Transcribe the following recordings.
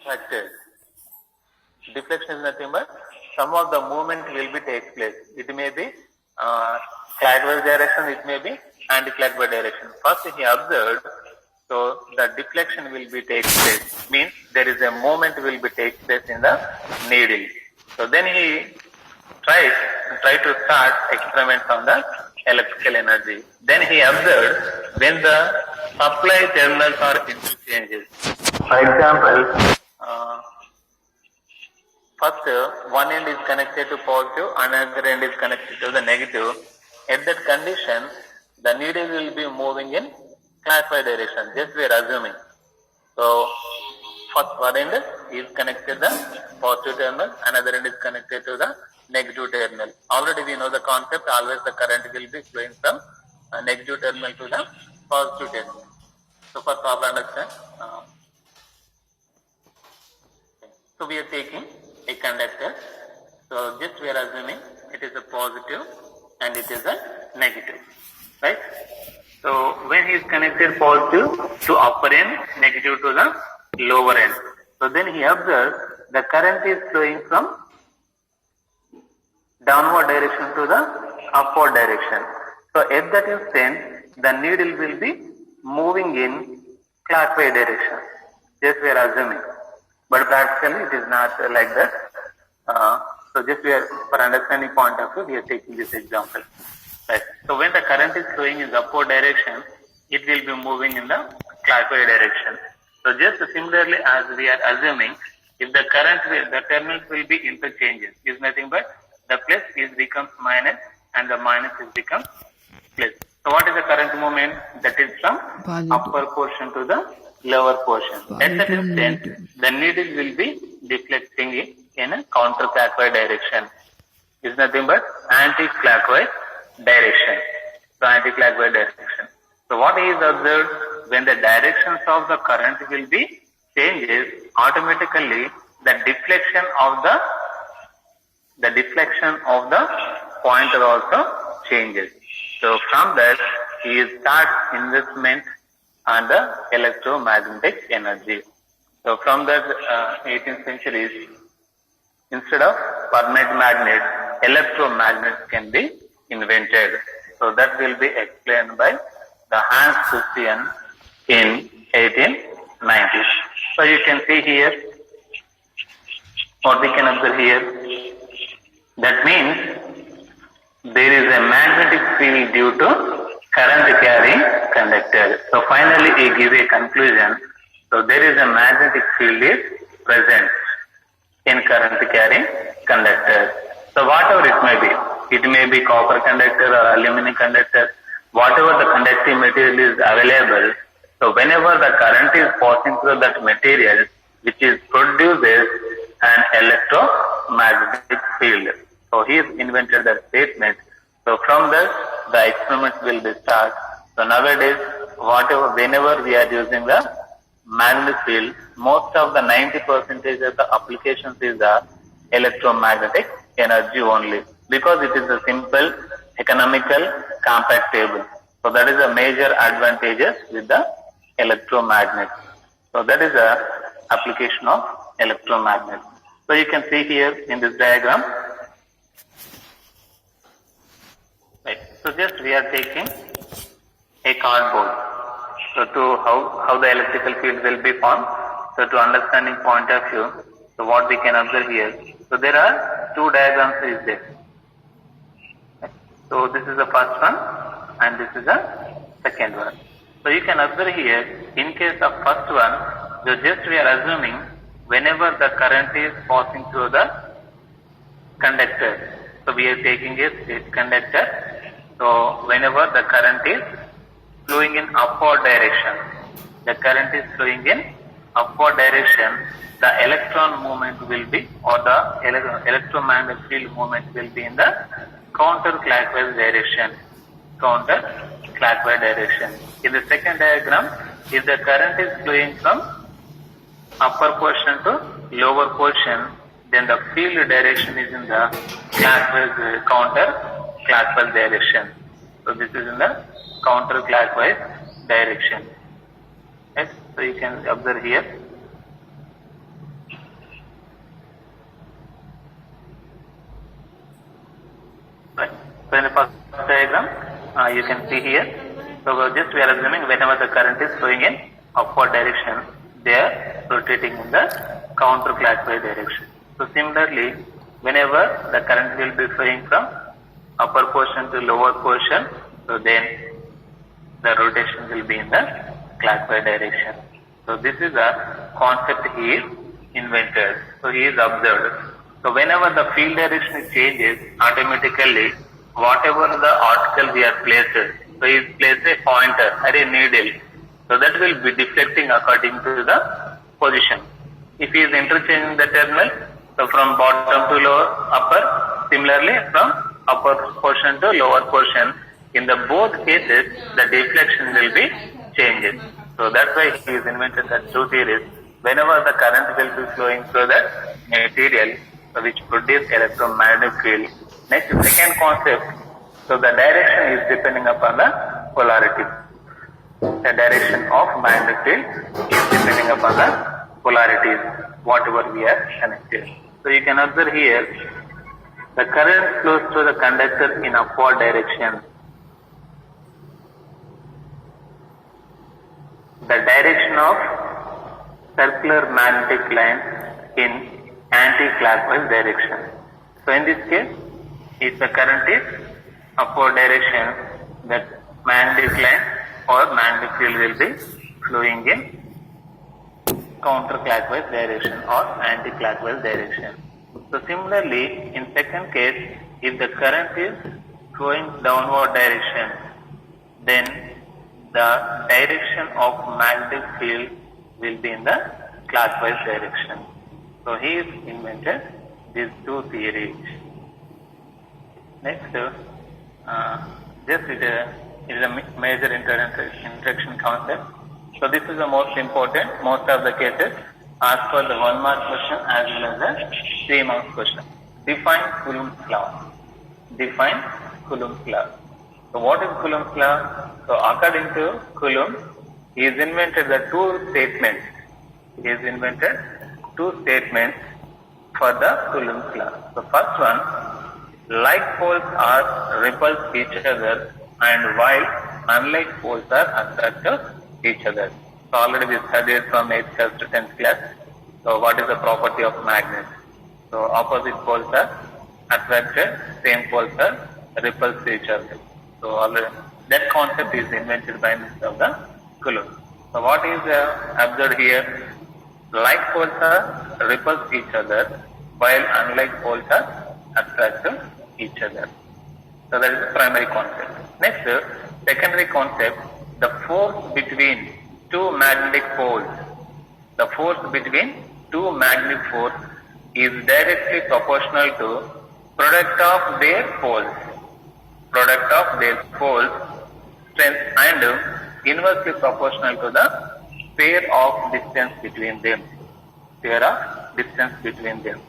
attracted. Deflection is nothing but some of the movement will be take place. It may be clockwise direction, it may be anti-clockwise direction. First he observed, so the deflection will be take place, means there is a movement will be take place in the needle. So then he try to start experiments on the electrical energy. Then he observed when the supply terminals are interchanges. For example, first one end is connected to positive, another end is connected to the negative. At that condition, the needle will be moving in clockwise direction. Just we are assuming. So first one end is connected to the positive terminal, another end is connected to the negative terminal. Already we know the concept, always the current will be flowing from negative terminal to the positive terminal. So first all understand. So we are taking a conductor. So just we are assuming it is a positive and it is a negative. Right? So when he is connected positive to upper end, negative to the lower end. So then he observes the current is flowing from downward direction to the upward direction. So at that instant, the needle will be moving in clockwise direction. Just we are assuming. But practically it is not like that. So just we are, for understanding point of view, we are taking this example. Right. So when the current is flowing in the upward direction, it will be moving in the clockwise direction. So just similarly as we are assuming, if the current will, the terminals will be interchanges, is nothing but the plus is becomes minus and the minus is becomes plus. So what is the current movement? That is from upper portion to the lower portion. At that instant, the needle will be deflecting it in a counterclockwise direction. Is nothing but anti-clockwise direction. So anti-clockwise direction. So what he is observed, when the directions of the current will be changes, automatically the deflection of the pointer also changes. So from that he starts investment on the electromagnetic energy. So from that 18th century, instead of permanent magnet, electromagnets can be invented. So that will be explained by the Hans Christian in 1890s. So you can see here, what we can observe here, that means there is a magnetic field due to current carrying conductor. So finally he give a conclusion. So there is a magnetic field is present in current carrying conductor. So whatever it may be copper conductor or aluminum conductor, whatever the conducting material is available. So whenever the current is passing through that material, which is produces an electromagnetic field. So he has invented that statement. So from that, the experiments will be start. So nowadays, whenever we are using the magnetic field, most of the 90% of the applications is the electromagnetic energy only, because it is a simple, economical, compactable. So that is a major advantages with the electromagnet. So that is a application of electromagnet. So you can see here in this diagram. Right. So just we are taking a cardboard. So to how the electrical field will be formed. So to understanding point of view, so what we can observe here. So there are two diagrams is there. So this is the first one and this is the second one. So you can observe here, in case of first one, so just we are assuming whenever the current is passing through the conductor. So we are taking a straight conductor. So whenever the current is flowing in upward direction, the current is flowing in upward direction, the electron movement will be, or the electromagnetic field movement will be in the counterclockwise direction. Counterclockwise direction. In the second diagram, if the current is flowing from upper portion to lower portion, then the field direction is in the counterclockwise direction. So this is in the counterclockwise direction. Yes, so you can observe here. you can see here. So just we are assuming whenever the current is flowing in upward direction, they are rotating in the counterclockwise direction. So similarly, whenever the current will be flowing from upper portion to lower portion, so then the rotation will be in the clockwise direction. So this is a concept he is invented. So he is observed. So whenever the field direction changes, automatically whatever the article we are placed, so he placed a pointer or a needle, so that will be deflecting according to the position. If he is interchanging the terminal, so from bottom to lower, upper, similarly from upper portion to lower portion, in the both cases the deflection will be changed. So that's why he has invented the two theories. Whenever the current will be flowing through the material which produce electromagnetic field. Next, second concept, so the direction is depending upon the polarity. The direction of magnetic field is depending upon the polarities, whatever we are connected. So you can observe here, the current flows through the conductor in upward direction. The direction of circular magnetic line in anti-clockwise direction. So in this case, if the current is upward direction, that magnetic line or magnetic field will be flowing in counterclockwise direction or anti-clockwise direction. So similarly, in second case, if the current is flowing downward direction, then the direction of magnetic field will be in the clockwise direction. So he has invented these two theories. Next, just it is a major introduction concept. So this is the most important. Most of the cases ask for the 1 mark question as well as the 3 marks question. Define Coulomb's law. Define Coulomb's law. So what is Coulomb's law? So according to Coulomb, he has invented the two statements. He has invented two statements for the Coulomb's law. So first one, like poles are repulse each other, and while unlike poles are attract to each other. So already we studied from 8th class to 10th class. So what is the property of magnets? So opposite poles are attracted, same poles are repulsed to each other. So already that concept is invented by the Coulomb. So what is observed here? Like poles are repulse each other, while unlike poles are attract to each other. So that is the primary concept. Next, secondary concept, the force between two magnetic poles. The force between two magnetic poles is directly proportional to product of their poles. Product of their poles strength and inversely proportional to the pair of distance between them. Pair of distance between them.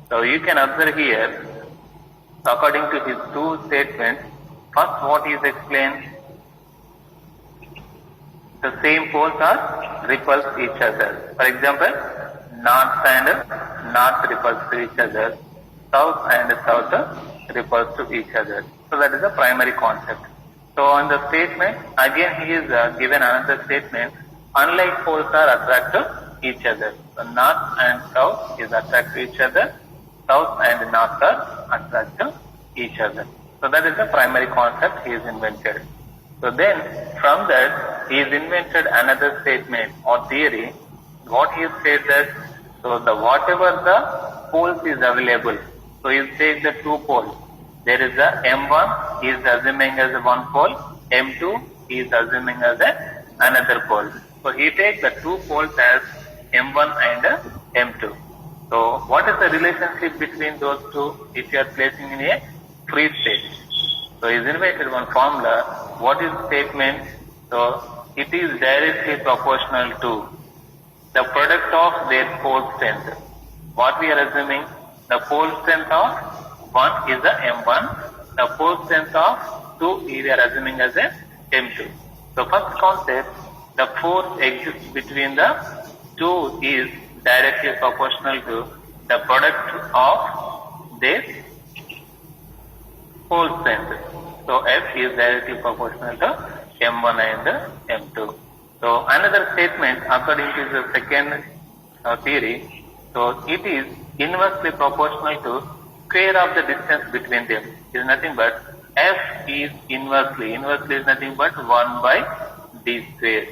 So you can observe here, according to his two statements, first what is explained, the same poles are repulse each other. For example, north and north repulse to each other, south and south repulse to each other. So that is the primary concept. So on the statement, again he is given another statement, unlike poles are attract to each other. So north and south is attract to each other, south and north are attract to each other. So that is the primary concept he has invented. So then from that he has invented another statement or theory. What he says that, so the whatever the poles is available, so he takes the two poles. There is a M1, he is assuming as a one pole, M2 he is assuming as another pole. So he takes the two poles as M1 and M2. So what is the relationship between those two if you are placing in a free state? So he has invented one formula. What is the statement? So it is directly proportional to the product of their pole strength. What we are assuming? The pole strength of 1 is the M1. The pole strength of 2 we are assuming as a M2. So first concept, the force exists between the two is directly proportional to the product of their pole strength. So F is directly proportional to M1 and M2. So another statement according to the second theory, so it is inversely proportional to square of the distance between them. It is nothing but F is inversely is nothing but 1 by D square.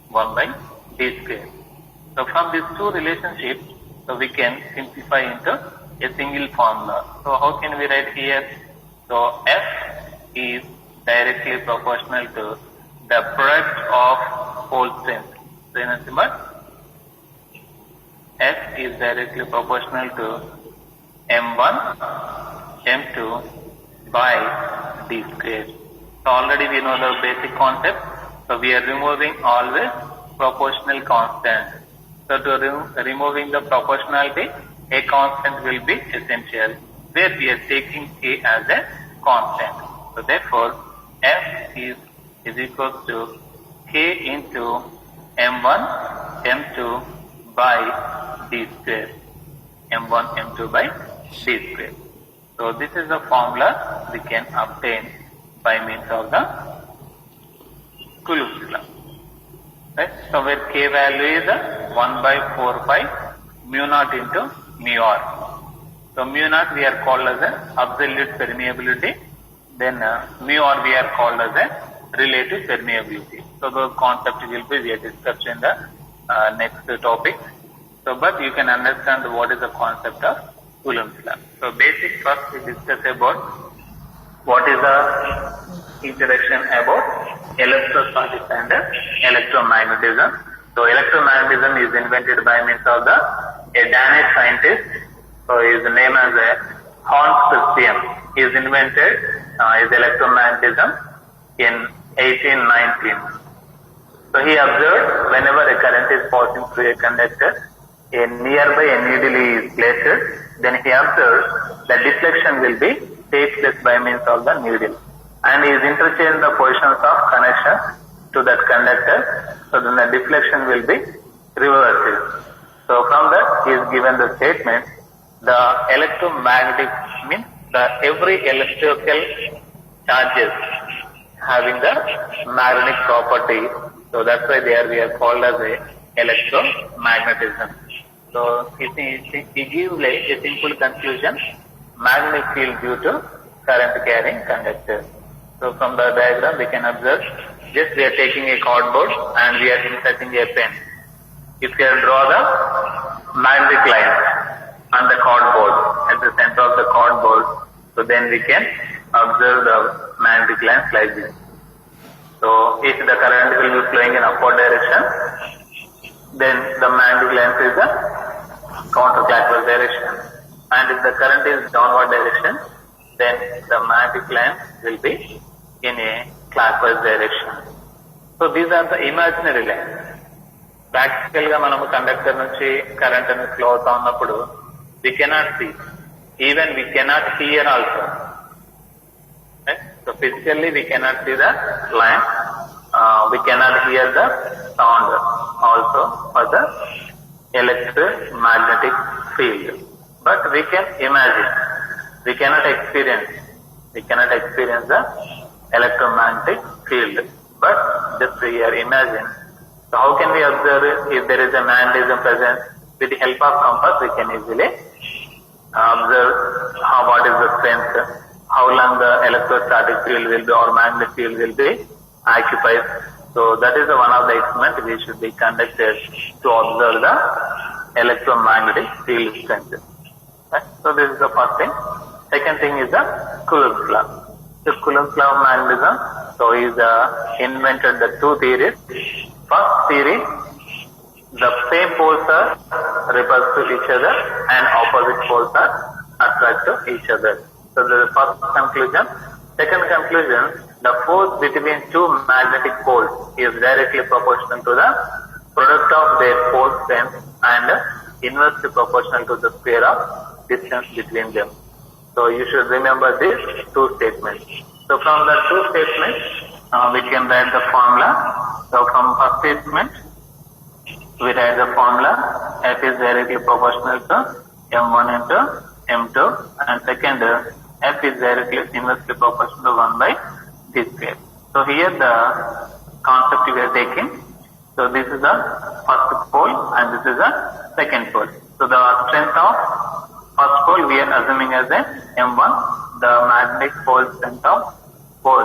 1 by D square. So from these two relationships, so we can simplify into a single formula. So how can we write here? So F is directly proportional to the product of pole strength. So in other words, F is directly proportional to M1, M2 by D square. So already we know the basic concept. So we are removing always proportional constant. So to removing the proportionality, a constant will be essential, where we are taking A as a constant. So therefore, F is equal to K into M1, M2 by D square. M1, M2 by D square. So this is the formula we can obtain by means of the Coulomb's law. Right? So where K value is 1 by 4 pi mu naught into mu r. So mu naught we are called as an absolute permeability. Then mu r we are called as a relative permeability. So those concepts will be we are discussed in the next topic. So but you can understand what is the concept of Coulomb's law. So basic first we discuss about what is the introduction about electrostatics and electromagnetism. So electromagnetism is invented by means of a Danish scientist. So his name as Hans Christian. He is invented his electromagnetism in 1819. So he observed whenever a current is passing through a conductor, a nearby a needle is placed, then he observed that deflection will be take place by means of the needle. And he is interchanged the positions of connection to that conductor, so then the deflection will be reversed. So from that he is given the statement, the electromagnetic means the every electrical charges having the magnetic property. So that's why there we are called as a electromagnetism. So he gives like a simple conclusion, magnetic field due to current carrying conductor. So from the diagram we can observe, just we are taking a cardboard and we are inserting a pen. If you draw the magnetic line on the cardboard, at the center of the cardboard, so then we can observe the magnetic lines like this. So if the current will be flowing in upward direction, then the magnetic length is the counterclockwise direction. And if the current is downward direction, then the magnetic length will be in a clockwise direction. So these are the imaginary lines. Practical ga manamu conductor nunchi current and flow avta unnappudu we cannot see, even we cannot hear also. Right? So physically we cannot see the line, we cannot hear the sound also for the electromagnetic field. But we can imagine, we cannot experience the electromagnetic field. But just we are imagine. So how can we observe it? If there is a magnetism present, with the help of compass we can easily observe what is the strength, how long the electrostatic field will be or magnetic field will be occupied. So that is one of the experiments we should be conducted to observe the electromagnetic field strength. Right? So this is the first thing. Second thing is the Coulomb's law. The Coulomb's law of magnetism. So he invented the two theories. First theory, the same poles are repulsed to each other and opposite poles are attracted to each other. So the first conclusion. Second conclusion, the force between two magnetic poles is directly proportional to the product of their pole strength and inversely proportional to the square of distance between them. So you should remember these two statements. So from the two statements, we can write the formula. So from first statement, we write the formula F is directly proportional to M1 into M2, and second, F is directly inversely proportional to 1 by d square. So here the concept we are taking. So this is the first pole and this is the second pole. So the strength of first pole we are assuming as a M1. The magnetic pole strength of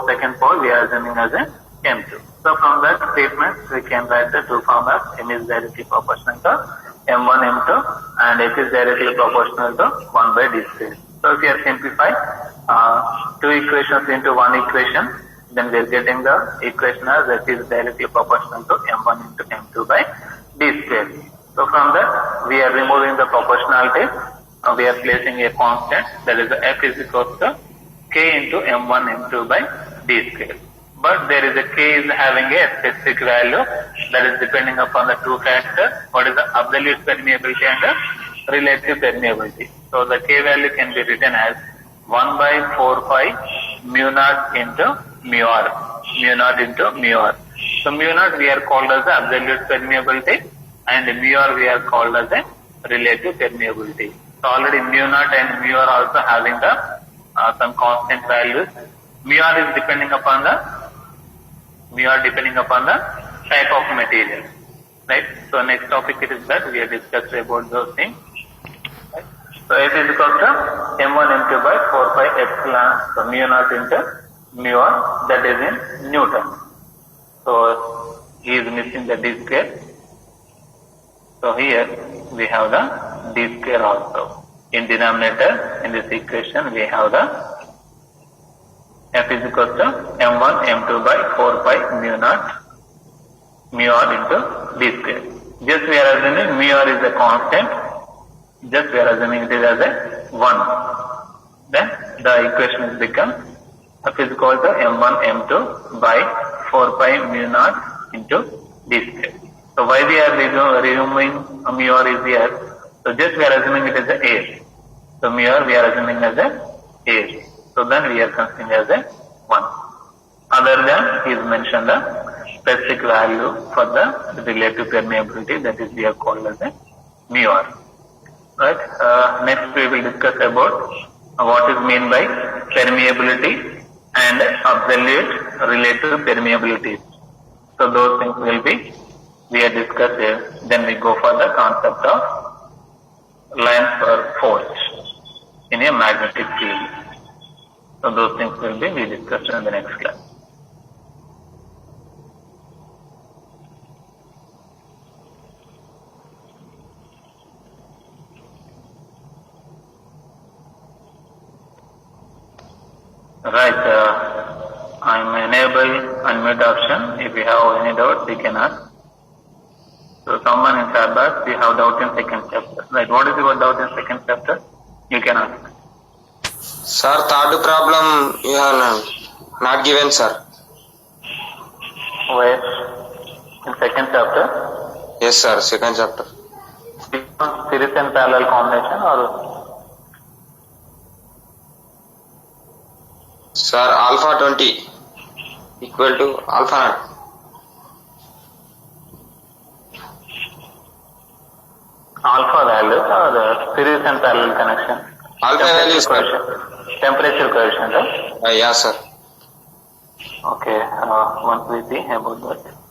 second pole we are assuming as a M2. So from that statement we can write the two formulas. M is directly proportional to M1, M2 and F is directly proportional to 1 by d square. So if we are simplify two equations into one equation, then we are getting the equation as F is directly proportional to M1 into M2 by d square. So from that we are removing the proportionality. We are placing a constant, that is F is equal to K into M1 M2 by d square. But there is a K is having a specific value that is depending upon the two factors. What is the absolute permeability and the relative permeability. So the K value can be written as 1 by 4 pi mu naught into mu r. Mu naught into mu r. So mu naught we are called as the absolute permeability and mu r we are called as a relative permeability. So already mu naught and mu r also having the some constant values. Mu r is depending upon the type of material, right? So next topic it is that we have discussed about those things. Right? So F is equal to M1 M2 by 4 pi epsilon, so mu naught into mu r, that is in Newton. So he is missing the d square. So here we have the d square also. In denominator in this equation we have the F is equal to M1 M2 by 4 pi mu naught mu r into d square. Just we are assuming mu r is a constant. Just we are assuming it is as a 1. Then the equation is become F is equal to M1 M2 by 4 pi mu naught into d square. So why we are removing mu r is here? So just we are assuming it as a air. So mu r we are assuming as a air. So then we are considering as a 1. Other than he is mentioned the specific value for the relative permeability, that is we are called as a mu r. Right. Next we will discuss about what is meant by permeability and absolute relative permeability. So those things will be we are discussed here. Then we go for the concept of length or force in a magnetic field. So those things will be we discussed in the next class. Right, I'm enable unmute option. If you have any doubt, you can ask. So someone in chat box, you have doubt in second chapter. Right, what is your doubt in second chapter? You can ask. Sir, third problem you have not given, sir. Where? In second chapter? Yes, sir, second chapter. Series and parallel combination or? Sir, alpha 20 equal to alpha naught. Alpha values or the series and parallel connection? Alpha values, sir. Temperature coefficient, right? Yeah, sir. Okay, once we see about that.